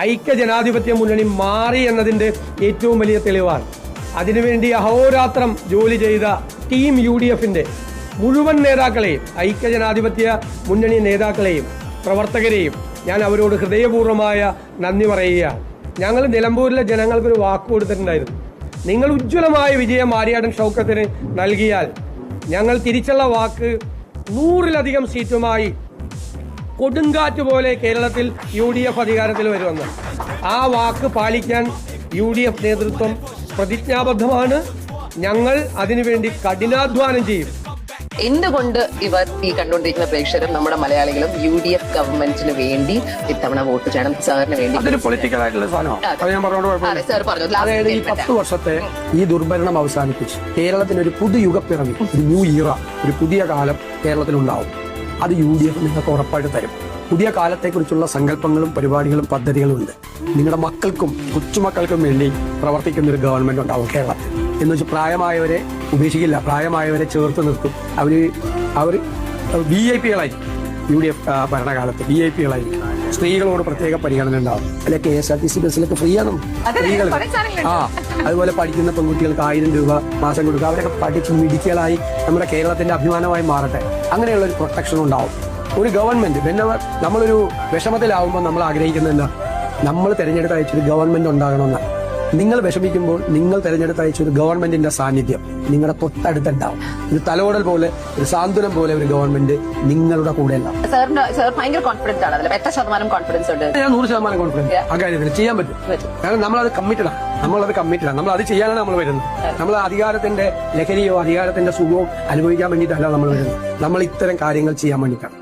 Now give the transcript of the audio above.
ഐക്യ ജനാധിപത്യ മുന്നണി മാറി എന്നതിൻ്റെ ഏറ്റവും വലിയ തെളിവാണ്. അതിനുവേണ്ടി അഹോരാത്രം ജോലി ചെയ്ത ടീം UDFന്റെ മുഴുവൻ നേതാക്കളെയും, ഐക്യ ജനാധിപത്യ മുന്നണി നേതാക്കളെയും പ്രവർത്തകരെയും ഞാൻ അവരോട് ഹൃദയപൂർവ്വമായ നന്ദി പറയുകയാണ്. ഞങ്ങൾ നിലമ്പൂരിലെ ജനങ്ങൾക്കൊരു വാക്ക് കൊടുത്തിട്ടുണ്ടായിരുന്നു. നിങ്ങൾ ഉജ്ജ്വലമായ വിജയം ആര്യാടൻ ഷൗക്കത്തിന് നൽകിയാൽ ഞങ്ങൾ തിരിച്ചുള്ള വാക്ക് 100-ലധികം സീറ്റുമായി കൊടുങ്കാറ്റ് പോലെ കേരളത്തിൽ UDF അധികാരത്തിൽ വരുമെന്ന്. ആ വാക്ക് പാലിക്കാൻ UDF നേതൃത്വം പ്രതിജ്ഞാബദ്ധമാണ്. ഞങ്ങൾ അതിനുവേണ്ടി കഠിനാധ്വാനം ചെയ്യും. എന്തുകൊണ്ട് ഇവർ ഈ കണ്ടുകൊണ്ടിരിക്കുന്ന പ്രേക്ഷകരും നമ്മുടെ മലയാളികളും UDF ഗവൺമെന്റിന് വേണ്ടി ഇത്തവണ വോട്ട് ചെയ്യണം, സാറിന് വേണ്ടി? അതൊരു പൊളിറ്റിക്കൽ ആയിട്ടുള്ള സാധനമാണ്. സാർ പറഞ്ഞു അതായത് ഈ 10 വർഷത്തെ ഈ ദുർഭരണം അവസാനിപ്പിച്ച് കേരളത്തിന് ഒരു പുതു യുഗപ്പിറവി, ഒരു ന്യൂ ഇയറ, ഒരു പുതിയ കാലം കേരളത്തിലുണ്ടാവും. അത് UDF നിങ്ങൾക്ക് ഉറപ്പായിട്ട് തരും. പുതിയ കാലത്തെക്കുറിച്ചുള്ള സങ്കല്പങ്ങളും പരിപാടികളും പദ്ധതികളും ഉണ്ട്. നിങ്ങളുടെ മക്കൾക്കും കൊച്ചുമക്കൾക്കും വേണ്ടി പ്രവർത്തിക്കുന്ന ഒരു ഗവൺമെന്റ് ഉണ്ടാവും കേരളത്തിൽ. എന്ന് വെച്ചാൽ പ്രായമായവരെ ഉപേക്ഷിക്കില്ല, പ്രായമായവരെ ചേർത്ത് നിർത്തും. അവർ VIP-കളായി UDF ഭരണകാലത്ത് VIP-കളായി. സ്ത്രീകളോട് പ്രത്യേക പരിഗണന ഉണ്ടാവും. അല്ലെ KSRTC ബസ്സിലൊക്കെ ഫ്രീ ആണ് സ്ത്രീകൾ. അതുപോലെ പഠിക്കുന്ന പെൺകുട്ടികൾക്ക് 1000 രൂപ മാസം കൊടുക്കുക. അവരൊക്കെ പഠിച്ച് മിടുക്കികളായി നമ്മുടെ കേരളത്തിന്റെ അഭിമാനമായി മാറട്ടെ. അങ്ങനെയുള്ള ഒരു പ്രൊട്ടക്ഷൻ ഉണ്ടാവും. ഒരു ഗവൺമെന്റ് നമ്മളൊരു വിഷമത്തിലാവുമ്പോൾ നമ്മൾ ആഗ്രഹിക്കുന്നത് എന്താ? നമ്മൾ തെരഞ്ഞെടുത്ത് അയച്ചൊരു ഗവൺമെന്റ് ഉണ്ടാകണമെന്നാണ്. നിങ്ങൾ വിഷമിക്കുമ്പോൾ നിങ്ങൾ തെരഞ്ഞെടുത്ത് അയച്ചൊരു ഗവൺമെന്റിന്റെ സാന്നിധ്യം നിങ്ങളുടെ തൊട്ടടുത്തുണ്ടാവും. ഒരു തലോടൽ പോലെ, ഒരു സാന്ത്വനം പോലെ ഒരു ഗവൺമെന്റ് നിങ്ങളുടെ കൂടെ ഉണ്ടാവും. ഭയങ്കര കോൺഫിഡൻസ് ആണ്. എത്ര ശതമാനം കോൺഫിഡൻസ് ഉണ്ട്? ഞാൻ 100% കോൺഫിഡൻസ് അക്കാര്യത്തിൽ ചെയ്യാൻ പറ്റും. കാരണം നമ്മളത് കമ്മിറ്റഡാണ്. നമ്മൾ അത് ചെയ്യാനാണ് നമ്മൾ വരുന്നത്. നമ്മൾ അധികാരത്തിന്റെ ലഹരിയോ അധികാരത്തിന്റെ സുഖവും അനുഭവിക്കാൻ വേണ്ടിയിട്ടല്ല നമ്മൾ വരുന്നത്. നമ്മൾ ഇത്തരം കാര്യങ്ങൾ ചെയ്യാൻ വേണ്ടിയിട്ടാണ്.